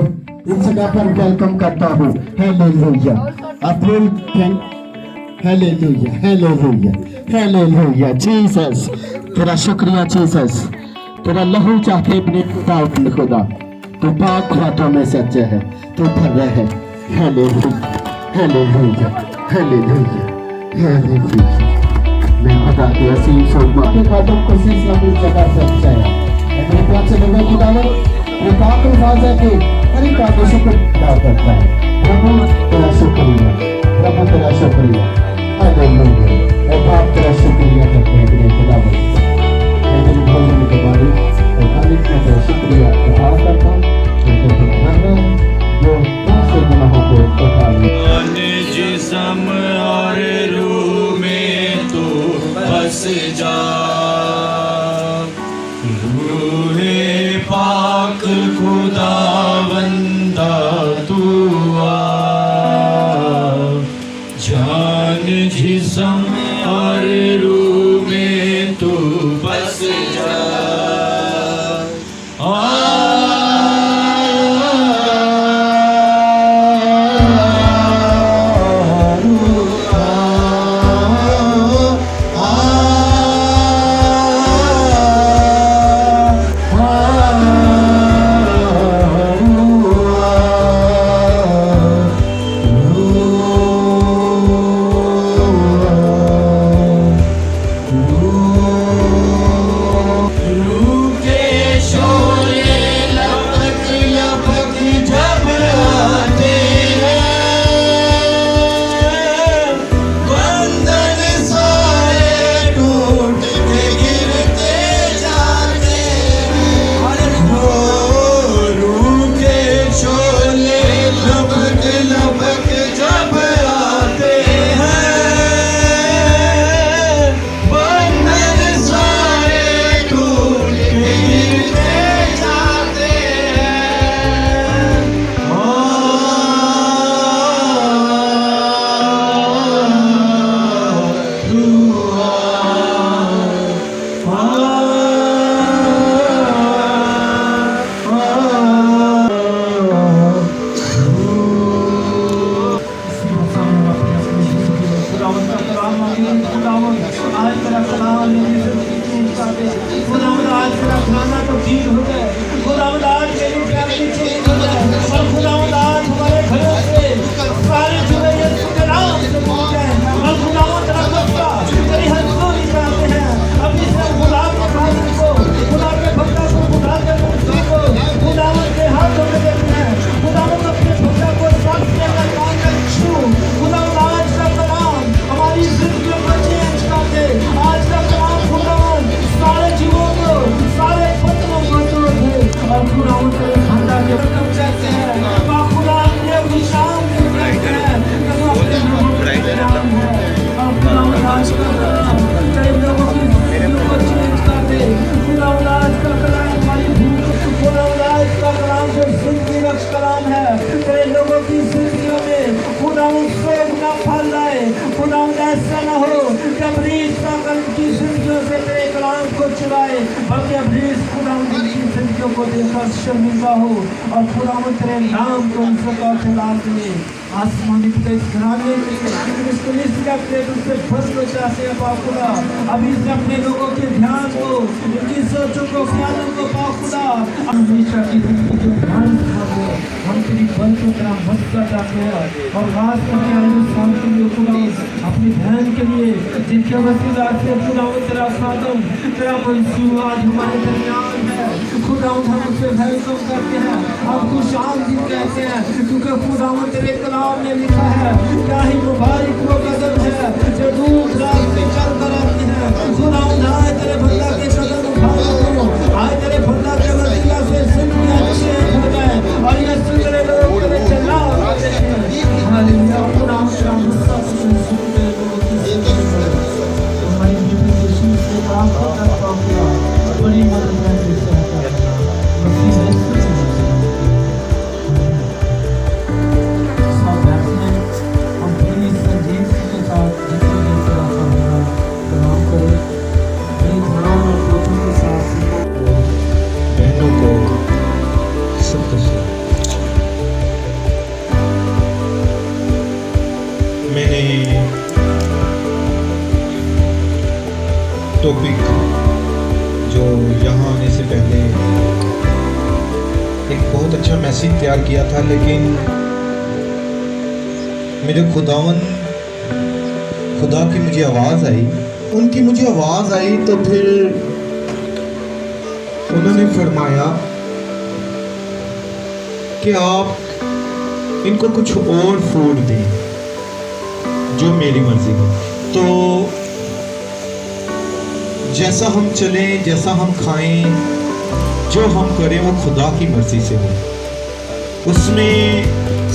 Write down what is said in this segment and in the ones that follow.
इस जगह पर वेलकम करता हूँ। Hallelujah. Abdul hallelujah, hallelujah, hallelujah. Jesus, तेरा शुक्रिया जीसस। तेरा लहू चाहते अपने खुदा, तू पाक बातों में सच्चा है, तू भर है। Hallelujah, hallelujah, hallelujah, hallelujah. मैं खुदा के असीम सोमा के कदम को सिलसिला में जगह सच्चा है। मेरे प्यार से लोगों खुदावन वो पाक अल्फाज है कि हर एक का शुक्र अदा करता है। प्रभु तेरा शुक्रिया, प्रभु तेरा शुक्रिया। हालेलुया। ऐ बाप तेरा शुक्रिया करते हैं मेरे खुदावन। मैं तेरे भोजन के बारे और खालिक में तेरा शुक्रिया अदा करता हूँ जो दूसरे गुनाहों को उठा ले। जिस्म और रूह में तो बस जा, रूहे पाक खुदा बंदा तू आ, जान जिस्म और रूह में तो बस जा। शर्मिंदा हो और खुदावंद तेरे नाम को उन प्रकार से लाल दिए। आसमानी के इस घराने इस पुलिस का प्रेम से भस्म चाहते हैं बाप खुदा। अभी से अपने लोगों के ध्यान को, इनकी सोचों को, ख्यालों को बाप खुदा हमेशा की जिंदगी जो ध्यान रखो, हम तेरी बल को तेरा भस्म चाहते हैं और खास करके हिंदुस्तान के लिए खुदा अपनी बहन के लिए जिनके वसीला से खुदावंद तेरा साधन तेरा मंसूबा आज हमारे दरमियान है। खुदावंद हम उसे वेलकम करते हैं, हम खुश आमदीद कहते हैं क्योंकि खुदावंद तेरे कलाम में लिखा है क्या ही मुबारक वो कदम है जो दूर दराज से चल कर आती है। खुदावंद आए तेरे बंदा के कदम उठाओ, आए तेरे बंदा के वसीला से जिंदगी अच्छे हो जाए और ये सुंदर लोग तेरे चला हालेलुया। खुदावंद तेरा मुस्सा सुनते लोगों की हमारी बीबी यीशु से प्रार्थना करता हूं बड़ी मदद है जिससे बहनों को टॉपिक जो यहाँ आने से पहले एक बहुत अच्छा मैसेज तैयार किया था, लेकिन मेरे खुदा की मुझे आवाज़ आई, उनकी मुझे आवाज़ आई, तो फिर उन्होंने फरमाया कि आप इनको कुछ और फूड दें जो मेरी मर्जी हो। तो जैसा हम चलें, जैसा हम खाएं, जो हम करें वो खुदा की मर्जी से हो। उसमें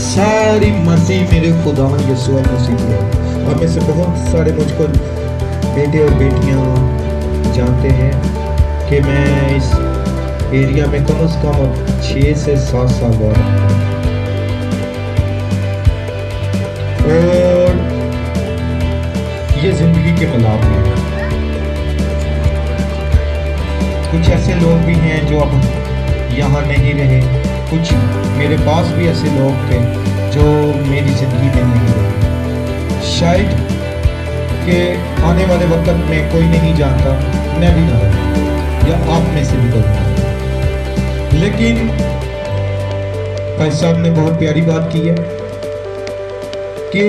सारी मर्जी मेरे खुदा यीशु मसीह की है। और में से बहुत सारे मुझको बेटे और बेटियां जानते हैं कि मैं इस एरिया में कम से कम 6 से 7 साल बाद और ये जिंदगी के मलाप में कुछ ऐसे लोग भी हैं जो अब यहाँ नहीं रहे, कुछ मेरे पास भी ऐसे लोग थे जो मेरी ज़िंदगी में नहीं रहे। शायद कि आने वाले वक्त में कोई नहीं जानता, मैं भी ना रहूं या आप में से भी कोई ना रहे। लेकिन भाई साहब ने बहुत प्यारी बात की है कि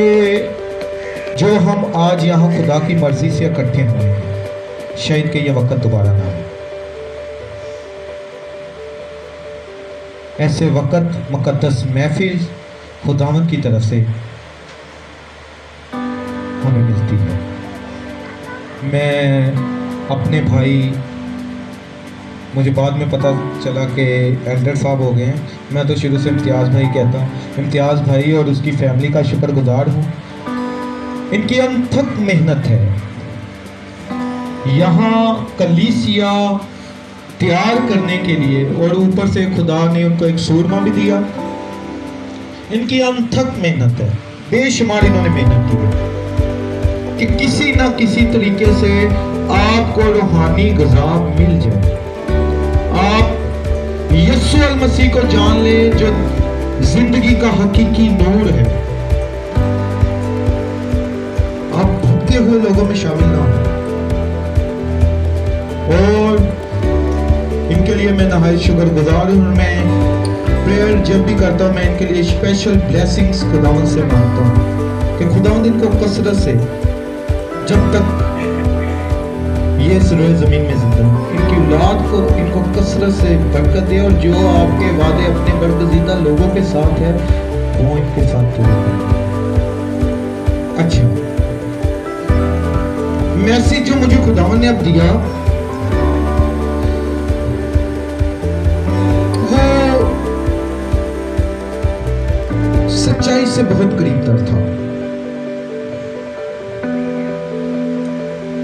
जो हम आज यहाँ खुदा की मर्जी से इकट्ठे हुए हैं, शायद कि यह वक्त दोबारा ना आए। ऐसे वक़्त मुक़द्दस महफिल खुदावंद की तरफ से हमें मिलती है। मैं अपने भाई, मुझे बाद में पता चला कि एल्डर साहब हो गए हैं, मैं तो शुरू से इम्तियाज़ भाई कहता हूँ। इम्तियाज़ भाई और उसकी फैमिली का शुक्रगुजार हूँ। इनकी अनथक मेहनत है, यहाँ कलीसिया तैयार करने के लिए, और ऊपर से खुदा ने उनको एक सूरमा भी दिया। इनकी अनथक मेहनत है, बेशुमार इन्होंने मेहनत की है कि किसी ना किसी तरीके से आपको रूहानी ग़िज़ा मिल जाए, आप यीशु अल मसीह को जान ले जो जिंदगी का हकीकी नूर है। आप भटके हुए लोगों में शामिल ना हो। और इनके लिए मैं नहायत शुक्रगुजार हूँ। मैं प्रेयर जब भी करता हूँ, मैं इनके लिए स्पेशल ब्लेसिंग्स खुदावंद से मांगता हूँ कि खुदावंद इनको कसरत से, जब तक ये सरोए ज़मीन में जिंदा है, इनकी औलाद को इनको कसरत से बरकत दे, और जो आपके वादे अपने बरगज़ीदा लोगों के साथ है वो इनके साथ पूरा करें। अच्छा, मैसेज जो मुझे खुदावंद ने अब दिया सच्चाई से बहुत करीब तर था।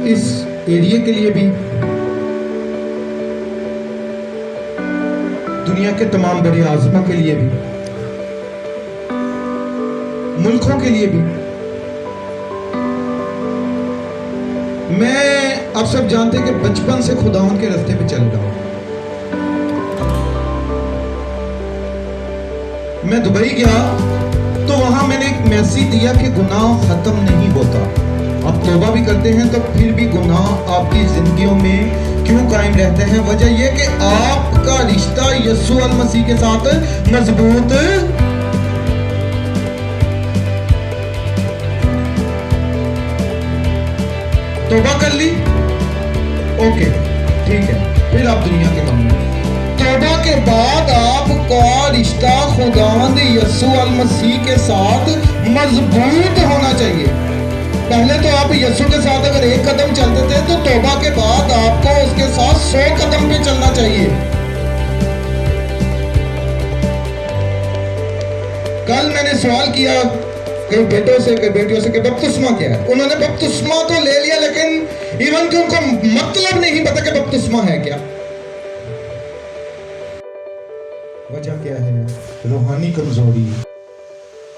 इस एरिया के लिए भी, दुनिया के तमाम बड़े आज़मों के लिए भी, मुल्कों के लिए भी। मैं आप सब जानते हैं कि बचपन से खुदावंद के रास्ते पे चल रहा हूं। मैं दुबई गया तो वहां मैंने एक मैसेज दिया कि गुनाह खत्म नहीं होता। आप तौबा भी करते हैं तो फिर भी गुनाह आपकी जिंदगियों में क्यों कायम रहते हैं? वजह यह कि आपका रिश्ता यीशु अल मसीह के साथ मजबूत तौबा कर ली, ओके ठीक है, फिर आप दुनिया के काम में। तौबा के बाद आपका रिश्ता खुदावंद यीशु अल मसीह के साथ मजबूत होना चाहिए। पहले तो आप यीशु के साथ अगर एक कदम चलते थे, तो तौबा के बाद आपको उसके साथ 100 कदम पे चलना चाहिए। कल मैंने सवाल किया कई बेटों से, कई बेटियों से कि बपतिस्मा क्या है। उन्होंने बपतिस्मा तो ले लिया, लेकिन इवन कि उनको मतलब नहीं पता कि बपतिस्मा है क्या। वजह क्या है? रूहानी कमजोरी,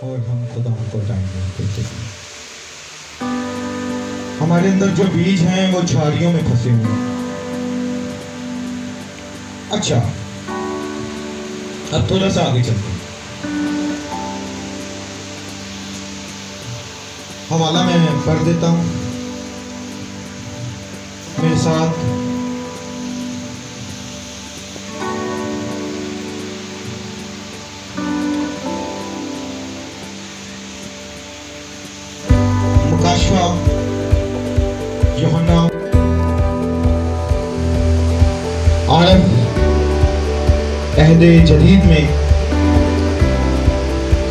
और हम खुदा को टाइम नहीं देते। हमारे अंदर जो बीज हैं वो झाड़ियों में फंसे हुए हैं। अच्छा, अब थोड़ा सा आगे चलते हैं। हवाला मैं पढ़ देता हूं। मेरे साथ मुकाशवा यूहन्ना आरब अहदे जदीद में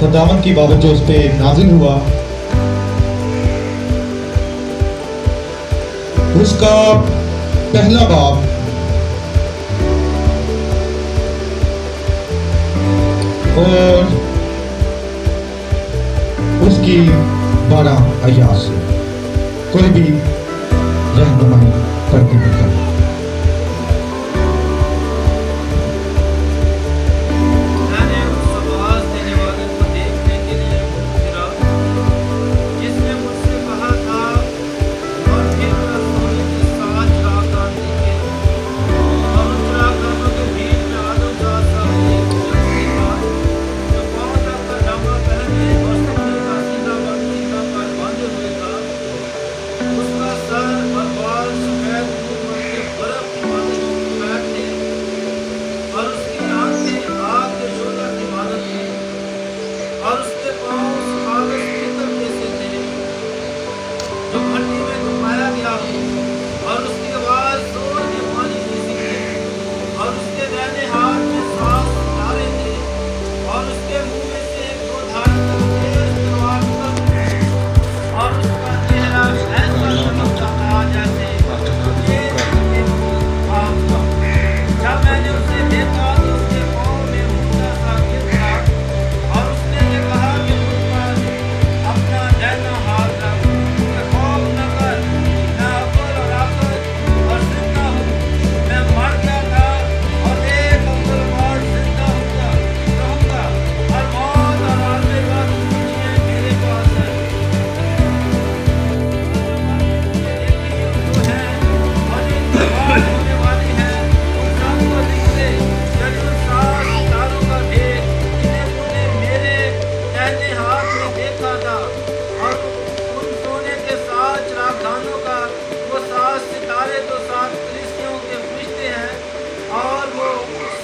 खुदावंद की बाबत जो उस पे नाजिल हुआ उसका पहला बाब और उसकी 12 आयात से कोई भी रहनुमाई करती है। मैंने उस आवाज देने वाले को देखने के लिए मुड़ फिरा, जिसने मुझसे कहा था, और फिर मैं सोने की 7 रागान देखे, और उन रागानों के बीच में आदम का सा एक शख्स था, जो पाँव तक का जामा पहने और सफेद का सीधा पर बांधे हुए था। उसका सर और बाल सफेद ऊपर के बर्फ की मानो सफेद थे, और उसकी आंखें आग के शोला की मानत थी, और उसके पाँव कागज पीतल जैसे थे जो भट्टी में घुमाया गया हो, और उसकी आवाज जोर के पानी जैसी थी, और उसके दाहिने हाथ में 7 सितारे थे, और उसके मुंह में से एक 2 धारी तेज तलवार निकलती थी, और उसका चेहरा ऐसा चमकता था जैसे आग का। जब मैंने उसे देखा तो उसके पाँव में ऊंचा सा गिर था, और उसने ये कहा कि मुझ पर अपना दाहिना हाथ रख, कि खौफ न कर, मैं अव्वल और आखिर और जिंदा हूँ। मैं मर गया था और एक अव्वल और जिंदा रहूंगा, और मौत और आखिर का दुनिया मेरे पास है। देखी है और इनकी बात होने वाली है, उन सबको लिख ले, यदि उन 7 सितारों का भेद जिन्हें तूने मेरे दाहिने हाथ में देखा था, और उन सोने के 7 रागदानों का, वो 7 सितारे तो 7 कलीसियाओं के फरिश्ते हैं, और वो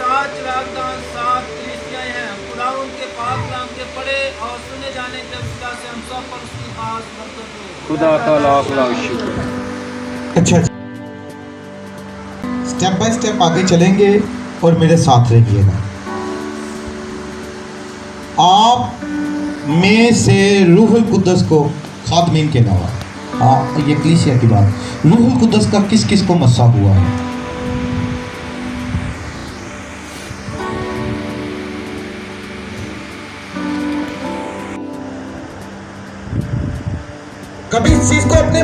7 रागदान 7 कलीसियाएं हैं। खुदा उनके पाक कलाम के पढ़े और सुने जाने के वसीला से हम सब पर उसकी खास बरकत हो। खुदा का लाख लाख शुक्र। अच्छा, स्टेप बाय स्टेप आगे चलेंगे और मेरे साथ रहिएगा। आप में से रूहुल कुद्दस को खातमीन के अलावा, हाँ ये कलीसिया की बात, रूहुल कुद्दस का किस किस को मस्सा हुआ है? कभी इस चीज को अपने,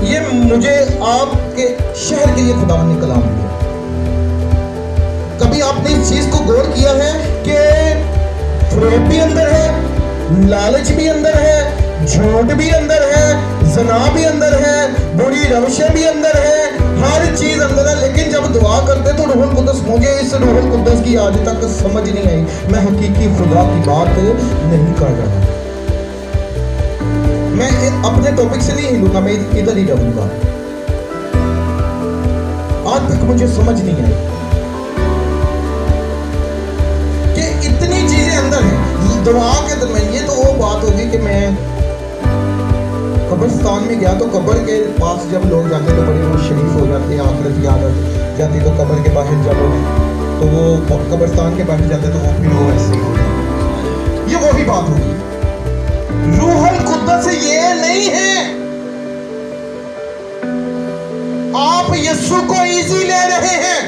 ये मुझे आपके शहर के लिए खुदा ने कलाम दिया। कभी आपने इस चीज को गौर किया है कि फरेब भी अंदर है, लालच भी अंदर है, झूठ भी अंदर है, जना भी अंदर है, बुरी रविशें भी अंदर है, हर चीज अंदर है। लेकिन जब दुआ करते तो रूहुल कुद्दस, मुझे इस रूहुल कुद्दस की आज तक समझ नहीं आई। मैं हकीकी खुदा की बात नहीं कर रहा, मैं अपने टॉपिक से नहीं हिलूंगा, मैं इधर ही रहूंगा। आज तक मुझे समझ नहीं आई कि इतनी चीजें अंदर हैं दुआ के दरमियान। ये तो वो बात होगी कि मैं कब्रिस्तान में गया तो कब्र के पास जब लोग जाते तो बड़े वो शरीफ हो जाते, आखिरत याद जाती, तो कब्र के बाहर जब तो वो कब्रिस्तान के बाहर जाते तो वो फिर वो ऐसे हो जाते। ये वो भी बात होगी। रूहुल कुद्दस ये नहीं है, आप यीशु को इजी ले रहे हैं।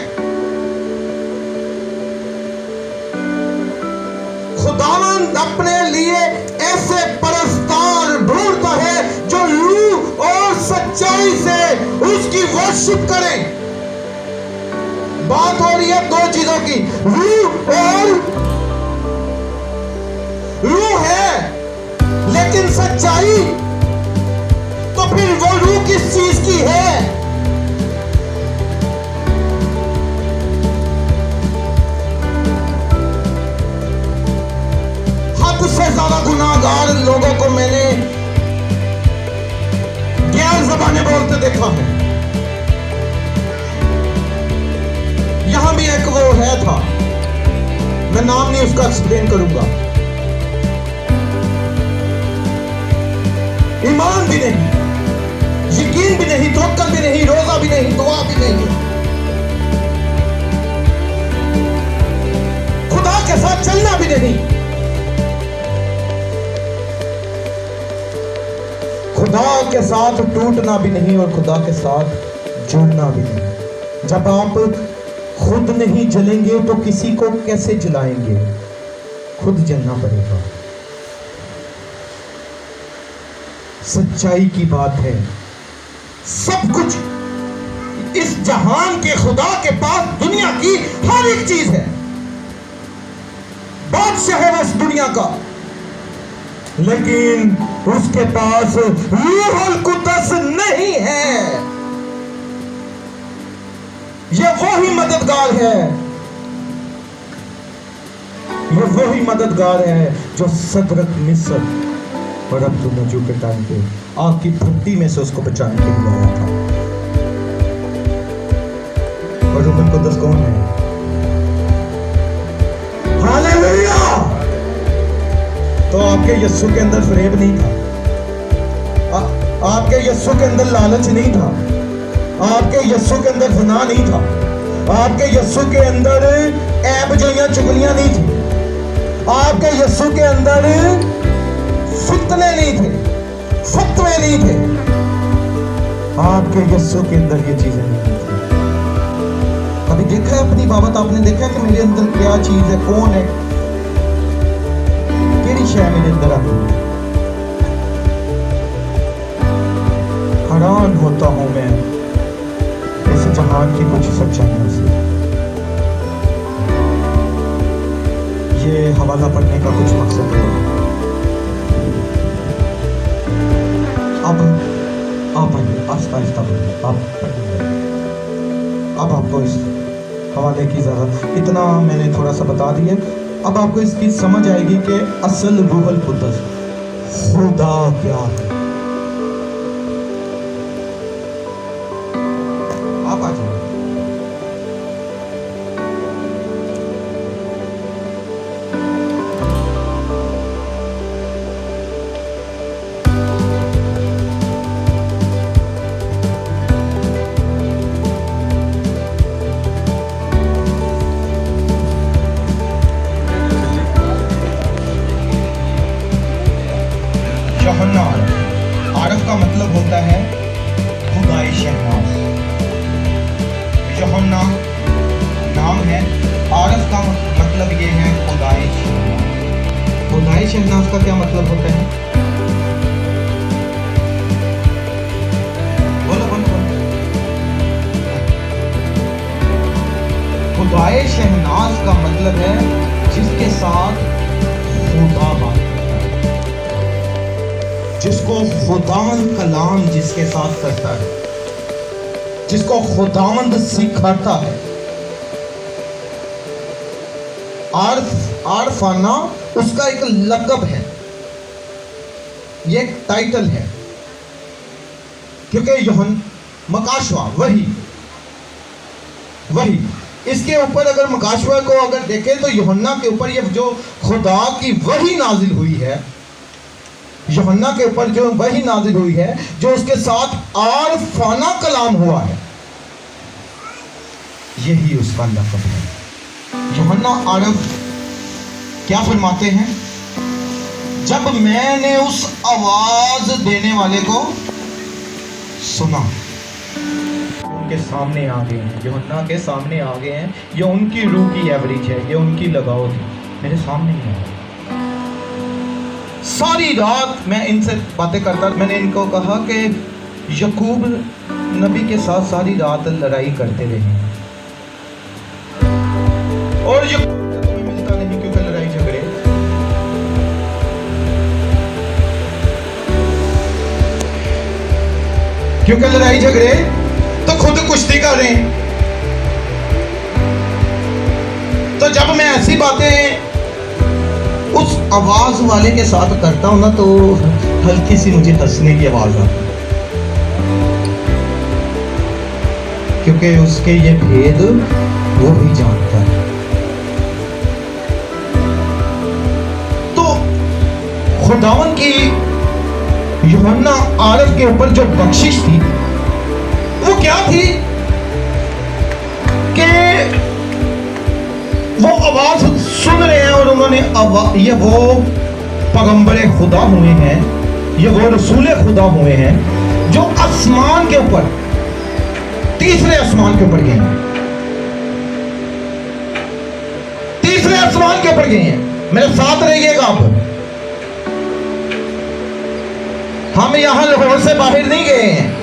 खुदावंद अपने लिए ऐसे परस्तार ढूंढता है जो रूह और सच्चाई से उसकी वर्शिप करें। बात हो रही है 2 चीजों की, रूह है लेकिन सच्चाई, तो फिर वो रूह किस चीज की है? हद से ज्यादा गुनाहगार लोगों को मैंने गैर ज़बानें बोलते देखा है। वो है था, मैं नाम नहीं उसका एक्सप्लेन करूंगा। ईमान भी नहीं, यकीन भी नहीं, तवक्कल भी नहीं, रोजा भी नहीं, दुआ भी नहीं, खुदा के साथ चलना भी नहीं, खुदा के साथ टूटना भी नहीं और खुदा के साथ जुड़ना भी नहीं। जब आप खुद नहीं जलेंगे तो किसी को कैसे जलाएंगे? खुद जलना पड़ेगा। सच्चाई की बात है, सब कुछ इस जहान के खुदा के पास दुनिया की हर एक चीज है, बादशाह है इस दुनिया का, लेकिन उसके पास रूहुल कुद्दस नहीं है। ये वही मददगार है, ये वही मददगार है जो सदरक मिस्र और अब्दुल नजू के टाइम पे आग की भट्टी में से उसको बचाने के लिए आया था। और रूहुल कुद्दस कौन है? हालेलुया! तो आपके यीशु के अंदर फरेब नहीं था, आपके यीशु के अंदर लालच नहीं था, आपके यीशु के अंदर ज़िना नहीं था, आपके यीशु के अंदर ऐबजोइयां चुगलियां नहीं थी, आपके यीशु के अंदर फितने नहीं थे, फतवे नहीं थे, आपके यीशु के अंदर ये चीजें नहीं थी। कभी देखा है अपनी बाबत? आपने देखा कि मेरे अंदर क्या चीज है, कौन है, केड़ी शय मेरे अंदर आती है? हैरान होता हूं मैं इस जहान की कुछ सच्चाइयों से। ये हवाला पढ़ने का कुछ मकसद है। अब आप आहिस्ता आहिस्ता आप अब आपको इस हवाले की जरूरत, इतना मैंने थोड़ा सा बता दिया। अब आपको इसकी समझ आएगी कि असल रूहुल कुद्दस खुदा क्या है। आप आ जाओ। यूहन्ना, आरफ का मतलब होता है खुदाई शहनाज। यूहन्ना नाम है, आरफ का मतलब ये है खुदाई शहनाज। खुदाई शहनाज का क्या मतलब होता है? बोलो बोलो बोलो। खुदाई शहनाज का मतलब है जिसके साथ खुदा बात, जिसको खुदावंद कलाम जिसके साथ करता है, जिसको खुदावंद सिखाता है। आरफाना उसका एक लक़ब है, ये एक टाइटल है, क्योंकि यूहन्ना मकाशवा वही इसके ऊपर अगर मकाशवा को अगर देखें तो यूहन्ना के ऊपर ये जो खुदा की वही नाजिल हुई है, यूहन्ना के ऊपर जो वही नाजिल हुई है, जो उसके साथ आरफाना कलाम हुआ है, यही उसका लक़ब है। यूहन्ना आरफ क्या फरमाते हैं? जब मैंने उस आवाज देने वाले को सुना, उनके सामने आ गए हैं, यूहन्ना के सामने आ गए हैं। ये उनकी रूह की एवरेज है, ये उनकी लगाव थी, मेरे सामने ही है। सारी रात मैं इनसे बातें करता, मैंने इनको कहा कि यकूब नबी के साथ सारी रात लड़ाई करते रहे और यकूब तुम्हें मिलता नहीं, क्योंकि लड़ाई झगड़े, क्योंकि लड़ाई झगड़े तो खुद कुश्ती कर रहे हैं। तो जब मैं ऐसी बातें उस आवाज वाले के साथ करता हूं ना, तो हल्की सी मुझे हंसने की आवाज आती है, क्योंकि उसके ये भेद वो ही जानता है। तो खुदावन की यूहन्ना आरफ के ऊपर जो बख्शिश थी वो क्या थी कि वो आवाज सुन रहे हैं और उन्होंने ये वो पैगंबरे खुदा हुए हैं, ये वो रसूल खुदा हुए हैं जो आसमान के ऊपर, तीसरे आसमान के ऊपर गए हैं, तीसरे आसमान के ऊपर गए हैं। मेरे साथ रहिएगा आप। हम यहां लाहौर से बाहर नहीं गए हैं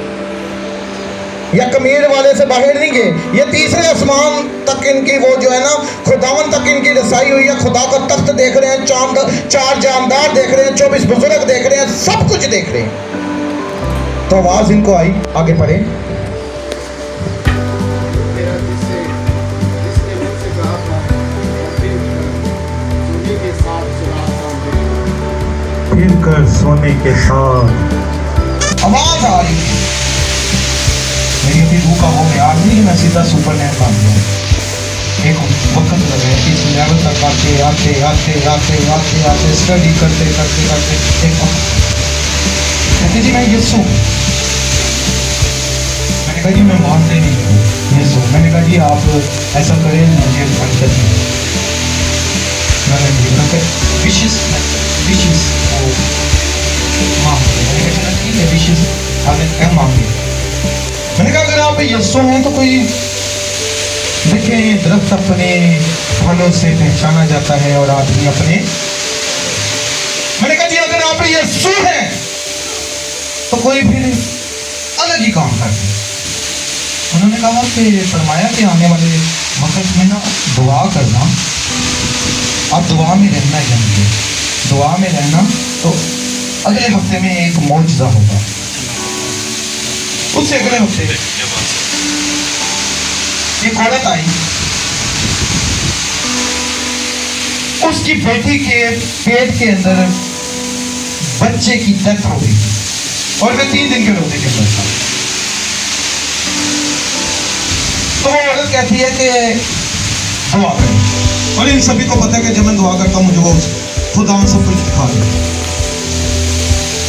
या कमीर वाले से बाहर नहीं गए, ये तीसरे आसमान तक इनकी वो जो है ना खुदावन तक इनकी रसाई हुई है। खुदा का तख्त देख रहे हैं, चांद, चार जानदार देख रहे हैं, 24 बुजुर्ग देख रहे हैं, सब कुछ देख रहे हैं। तो आवाज इनको आई, आगे पढ़े। फिर कर सोने के साथ आवाज आ रही है। मेरी अभी रूह का वो याद नहीं कि मैं सीधा सुपर नेट बन गया। एक वक्त लगे इस लेवल तक आते आते आते आते आते आते स्टडी करते करते करते एक कहते जी मैं यीशु, मैंने कहा जी मैं मानते नहीं हूँ यीशु। मैंने कहा जी आप ऐसा करें मुझे बंद कर दें। मैंने विशेष मैंने कहा चला ठीक है विशेष आपने क्या मांगे। मैंने कहा अगर आप यीशु हैं तो कोई देखें दरख्त अपने फलों से पहचाना जाता है और आदमी अपने। मैंने कहा जी अगर आप यीशु हैं तो कोई फिर अलग ही काम करते। उन्होंने कहा कि फरमाया कि आने वाले वक्त में ना दुआ करना, आप दुआ में रहना चाहिए, दुआ में रहना। तो अगले हफ्ते में एक मौजज़ा होगा। उससे अगले हफ्ते एक औरत आई, उसकी बेटी के पेट के अंदर बच्चे की डेथ हो गई और वे 3 दिन के रोजे के अंदर था। तो वो औरत कहती है कि दुआ करें, और इन सभी को पता है कि जब मैं दुआ करता हूँ मुझे वो खुदा सब कुछ दिखा दे।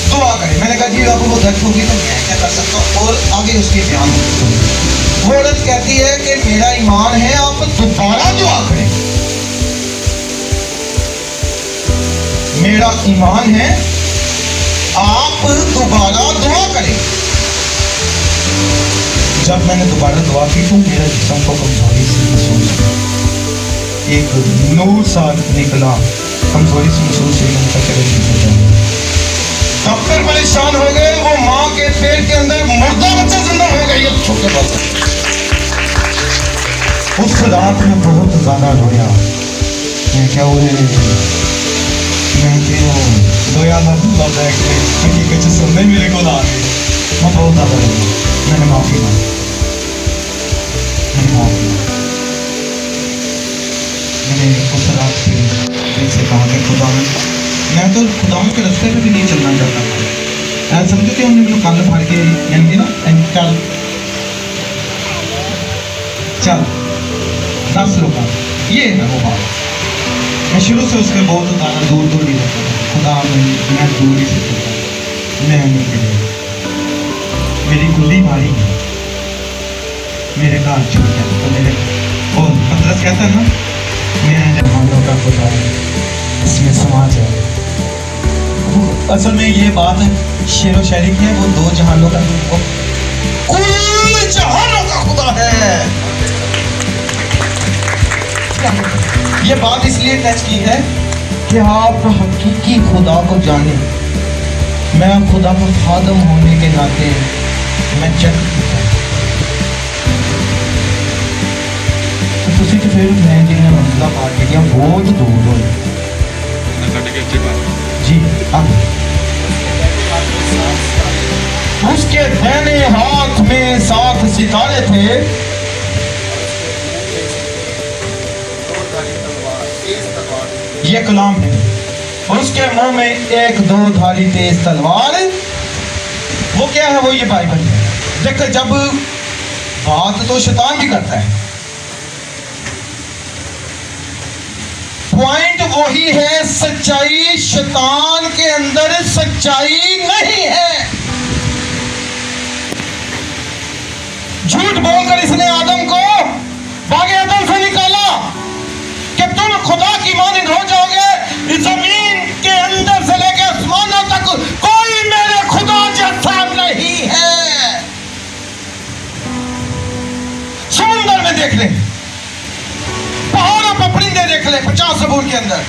दुआ करें। मैंने कहा जी अब वो डेथ होगी तो मैं क्या कर सकता हूँ, और आगे उसके बयान वो औरत कहती है कि मेरा ईमान है आप दोबारा दुआ करें, मेरा ईमान है आप दोबारा दुआ करें। जब मैंने दोबारा दुआ की तो मेरा जिस्म को कमजोरी से महसूस, एक नूर सा निकला, कमजोरी से महसूस हुई। मैंने कहा चलो ठीक हो जाएगा। डॉक्टर परेशान हो गए, वो माँ के पेट के अंदर मुर्दा बच्चा जिंदा हो गया, ये छोटे बच्चे। उस रात में बहुत ज्यादा रोया। मैं क्या हुए, मैं क्यों रोया ना भूला बैठ के क्योंकि कुछ सुनने मेरे को आ गए। मैं बहुत ज्यादा रोया। मैंने माफी मांगी, मैंने माफी मांगी। मैंने उस रात के दिल से कहा कि खुदा मैं तो खुदाओं के रास्ते पे भी नहीं चलना चाहता था। ऐसा समझो कि उन्होंने कल फाड़ के यानी ना चल चल 10 लोग ये है वो बात। मैं शुरू से उसके बहुत ज़्यादा दूर दूर ही रहता था। खुदा मैं दूर ही से था, मैं नहीं मिले। मेरी गुल्ली भारी है, मेरे घर छूट गया तो मेरे वो पतरस कहता है ना, मैं जमानों का खुदा इसमें समाज है। असल में ये बात शेरो शायरी की है, वो 2 जहानों का कुल जहानों का खुदा है। ये बात इसलिए टच की है कि आप हकीकी खुदा को जाने। मैं खुदा का खादम होने के नाते मैं चेक तो फिर मैं जिन्हें मंजिला पार किया बहुत दूर हो जी। अब उसके दाहिने हाथ में 7 सितारे थे, ये कलाम है। और उसके मुंह में 1 2 धारी तेज तलवार। वो क्या है, वो ये बाइबल है। देखो जब बात तो शैतान भी करता है, पॉइंट वही है, सच्चाई शैतान के अंदर सच्चाई नहीं है। झूठ बोलकर इसने आदम को बागे अदन से निकाला कि तुम खुदा की मानंद हो जाओगे। इस जमीन के अंदर से लेकर आसमानों तक कोई मेरे खुदा जैसा नहीं है। समुंदर में देख ले, पहाड़ों पर परिंदे देख ले 50 सबूर के अंदर।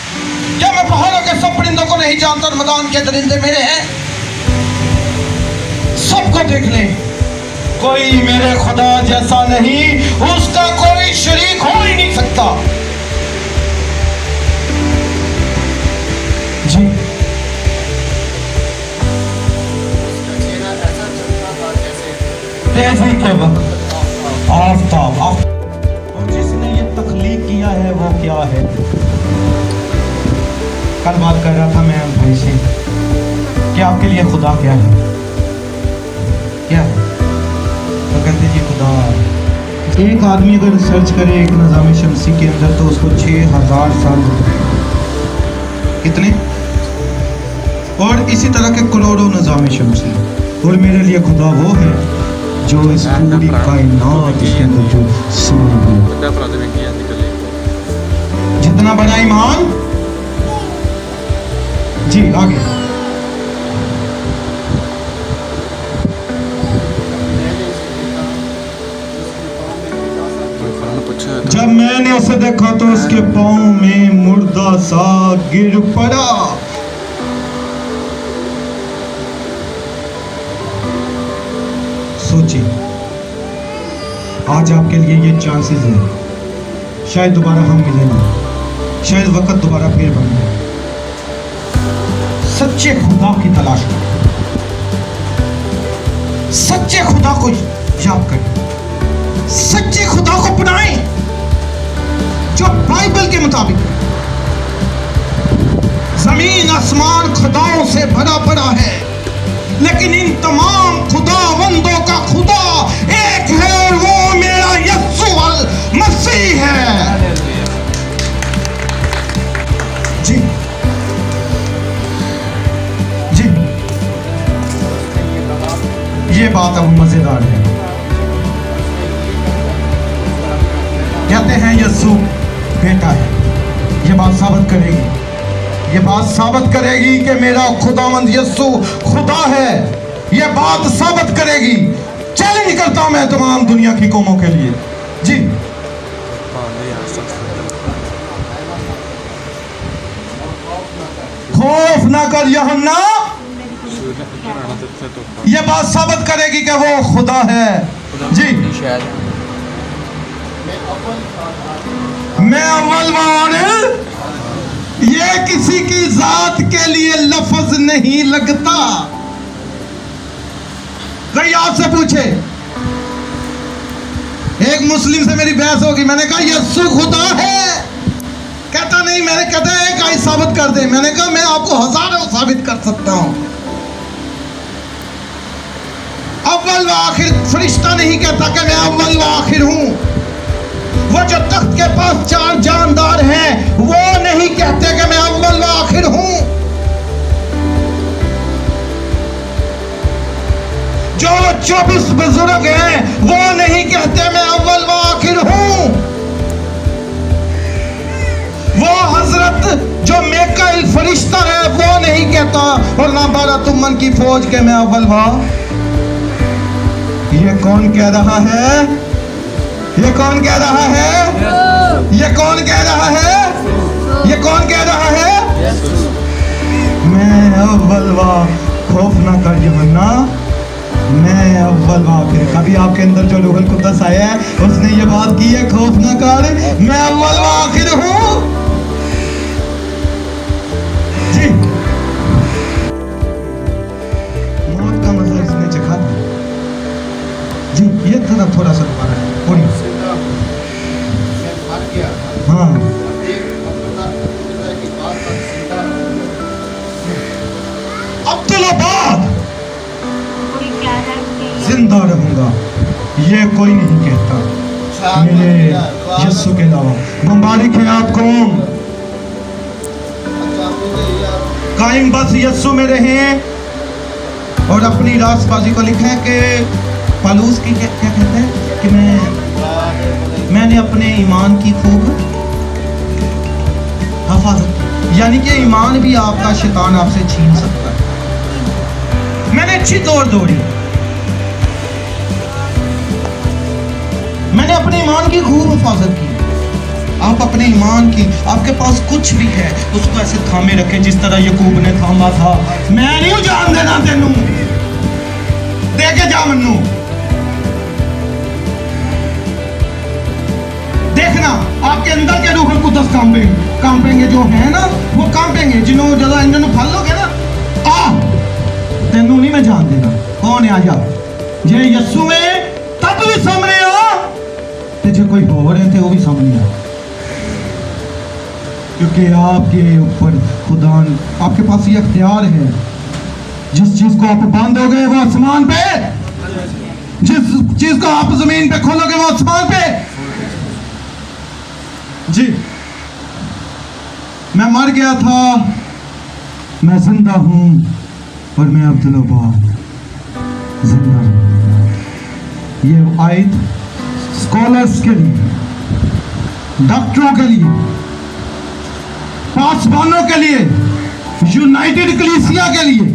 क्या मैं पहाड़ों के सब परिंदों को नहीं जानता और मैदान के दरिंदे मेरे हैं? सबको देख ले, कोई मेरे खुदा जैसा नहीं, उसका कोई शरीक हो ही नहीं सकता। जी जैसे के वक्त आफ्ताब, और जिसने ये तख्लीक किया है वो क्या है? कल बात कर रहा था मैं भाई से कि आपके लिए खुदा क्या है, क्या है? तो कहते जी खुदा, एक आदमी अगर सर्च करे एक निज़ाम शमसी के अंदर तो उसको 6000 साल लगते हैं। कितने? और इसी तरह के करोड़ों निज़ाम शमसी। और मेरे लिए खुदा वो है जो इस पूरी कायनात के अंदर जो जितना बड़ा ईमान। जी आगे। जब मैंने उसे देखा तो उसके पांव में मुर्दा सा गिर पड़ा। सोचिए, आज आपके लिए ये चांसेस है, शायद दोबारा हम मिलेंगे, शायद वक्त दोबारा फिर बन जाए। सच्चे खुदा की तलाश करें, सच्चे खुदा को याद करें, सच्चे खुदा को अपनाएं जो बाइबल के मुताबिक है। जमीन आसमान खुदाओं से भरा पड़ा है, लेकिन इन तमाम खुदावंदों का खुदा एक है और वो मेरा यीशु मसीह है। जी जी, ये बात अब मजेदार है। कहते हैं यीशु बेटा है, ये बात साबित करेगी, ये बात साबित करेगी कि मेरा खुदावंद यीशु खुदा है। ये बात साबित करेगी। चैलेंज करता हूं मैं तमाम दुनिया की कौमों के लिए। जी खौफ ना कर यूहन्ना, ये बात साबित करेगी कि वो खुदा है। जी मैं अव्वल वार, ये किसी की जात के लिए लफ्ज नहीं लगता। कोई आपसे पूछे, एक मुस्लिम से मेरी बहस होगी, मैंने कहा यीशु खुदा है, कहता नहीं, मैंने कहता है एक आई साबित कर दे। मैंने कहा मैं आपको हजारों साबित कर सकता हूं। अव्वल व आखिर फरिश्ता नहीं कहता कि मैं अव्वल व आखिर हूं। वो जो तख्त के पास 4 जानदार हैं वो नहीं कहते कि मैं अव्वल व आखिर हूं। जो 24 बुजुर्ग हैं वो नहीं कहते मैं अव्वल व आखिर हूं। वो हजरत जो मेकाइल फरिश्ता है वो नहीं कहता, और ना 12 तुमन की फौज के मैं अव्वल व। ये कौन कह रहा है? ये कौन कह रहा है? ये कौन कह रहा है? ये कौन कह रहा है? मैं अव्वल व। खौफ ना कर यूहन्ना, मैं अव्वल व आखिर। कभी आपके अंदर जो रूहुल कुद्दस आया है उसने ये बात की है, खौफ ना कर, मैं अव्वल व आखिर हूं। जी मौत का मजा इसने चखा था। जी ये थोड़ा सा दोबारा थोड़ी। हाँ अब्दुल्लाबाद जिंदा रहूंगा, ये कोई नहीं कहता मेरे यीशु के अलावा। मुबारक है आपको, कायम बस यस्सु में रहें। और अपनी रास्तबाजी को लिखा है कि पलूस की क्या कहते हैं कि मैंने अपने ईमान की खूब हिफाजत की। यानी कि ईमान भी आपका शैतान आपसे छीन सकता है। मैंने अच्छी दौड़ दौड़ी, मैंने अपने ईमान की खूब हिफाजत की। आप अपने ईमान की, आपके पास कुछ भी है उसको ऐसे थामे रखें जिस तरह यकूब ने थामा था। मैं नहीं जान देना तेनू, दे के जा मन्नू। देखना आपके अंदर के रूह कुदस कांपेंगे, जो है ना वो कांपेंगे। जिन्होंने ज्यादा इन्होंने फल लोगे ना, आ तेनू नहीं मैं जान देना। कौन है आजा जे यस्सु में तब भी सामने आ, ते जो कोई हो रहे थे वो भी सामने आ, क्योंकि आपके ऊपर खुदा, आपके पास ये अख्तियार है। जिस चीज को आप बांधोगे वो आसमान पे, जिस चीज को आप जमीन पे खोलोगे वो आसमान पे। जी मैं मर गया था, मैं जिंदा हूं और मैं अब्दुल अब्बास जिंदा हूं। ये आयत स्कॉलर्स के लिए, डॉक्टरों के लिए, पासवानों के लिए, यूनाइटेड कलीसिया के लिए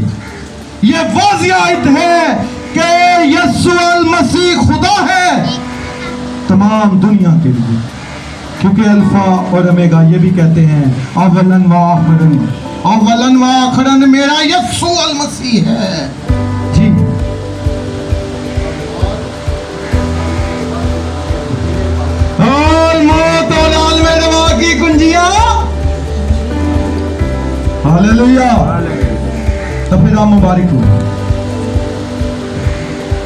ये वाज़िह आयत है कि यस्सु अल मसीह खुदा है तमाम दुनिया के लिए। क्योंकि अल्फा और ओमेगा ये भी कहते हैं अव्वलन व आखिरन, अव्वलन व आखिरन मेरा यस्सु अल मसीह है। जी और मौत और आलम रवा की कुंजियां, हालेलुया। तो फिर आप मुबारक हो,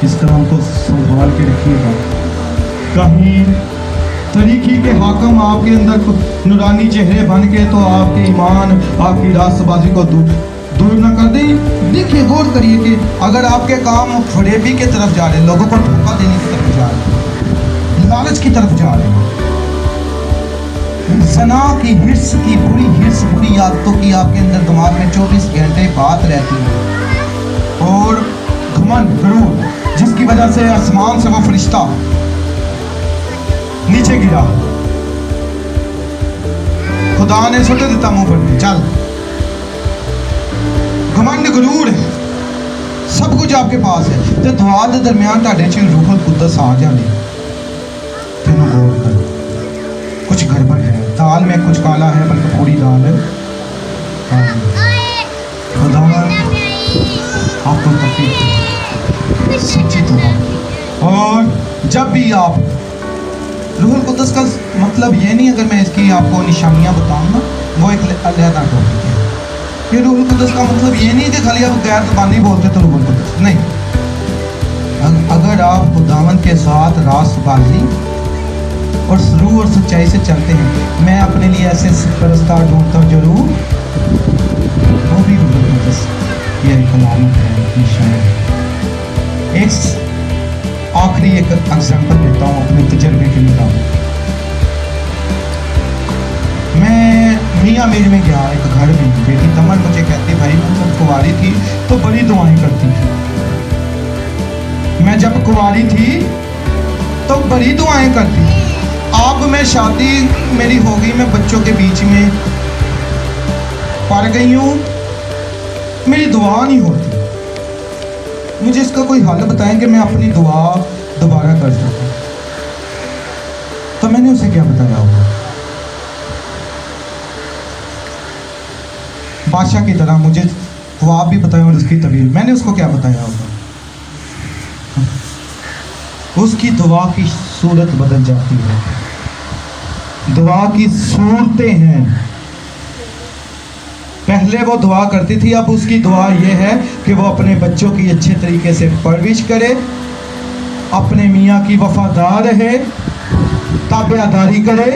इस कलाम को संभाल के रखिएगा। कहीं तरीकी के हाकम आपके अंदर नूरानी चेहरे बन के तो आपके ईमान, आपकी रास्तबाजी को दूर न कर दे। देखिए गौर करिए कि अगर आपके काम फरेबी की तरफ जा रहे हैं, लोगों को धोखा देने की तरफ जा रहे हैं, लालच की तरफ जा रहे हैं, सना की हिर्स की बुरी आदतों की आपके अंदर दिमाग में 24 घंटे बात रहती है, और घमंड गरूर जिसकी वजह से आसमान से वो फरिश्ता नीचे गिरा, खुदा ने सुट दिता मुंह पर, चल। घमंड गरूर है, सब कुछ आपके पास है, तो दुआ के दरमियान ताड़े च रूह कुदस आ जाने। तेनों गौर कर, कुछ गड़बड़ है, दाल में कुछ काला है, बल्कि पूरी दाल है। खुदा आपको तौफीक, सच्ची दुआ। और जब भी आप रूहुल कुद्दस का मतलब ये नहीं, अगर मैं इसकी आपको निशानियां बताऊं ना, वो एक अलहदा टॉपिक है। फिर रूहुल कुद्दस का मतलब ये नहीं कि खाली आप गैर ज़बानी बोलते तो रूहुल कुद्दस नहीं। अगर आप खुदावंद के साथ रास्तबाजी और सरूर और सच्चाई से चलते हैं, मैं अपने लिए ऐसे परस्तार ढूंढता हूँ जरूर, वो भी रूहुल कुद्दस ये कलामत है, निशान है। एक आखिरी एक एग्जाम्पल देता हूँ अपने तजर्बे के मुताबिक। मैं मियाँ मीर में गया एक घर में, बेटी तमन मुझे कहती भाई मैं जब कुंवारी थी तो बड़ी दुआएं करती थी, मैं जब कुंवारी थी तो बड़ी दुआएं करती थी। अब मैं शादी मेरी हो गई, मैं बच्चों के बीच में पड़ गई हूँ, मेरी दुआ नहीं होती। मुझे इसका कोई हल बताएं कि मैं अपनी दुआ दोबारा कर सकूं। तो मैंने उसे क्या बताया होगा, बादशाह की तरह मुझे ख्वाब भी बताया और उसकी तबीर। मैंने उसको क्या बताया होगा, उसकी दुआ की सूरत बदल जाती है। दुआ की सूरतें हैं, पहले वो दुआ करती थी, अब उसकी दुआ ये है कि वो अपने बच्चों की अच्छे तरीके से परवरिश करे, अपने मियाँ की वफादार रहे, ताबेदारी करे,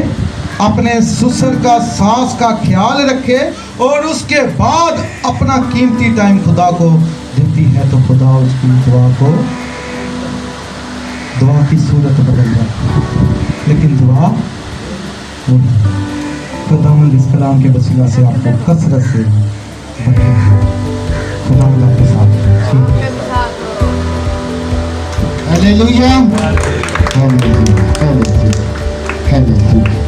अपने ससुर का सास का ख्याल रखे, और उसके बाद अपना कीमती टाइम खुदा को देती है, तो खुदा उसकी दुआ की सूरत बदल जाती है। लेकिन दुआ खुदावंद इस कलाम के वसीला से आपको कसरत से खुदा आपके साथ है। Hallelujah hallelujah hallelujah hallelujah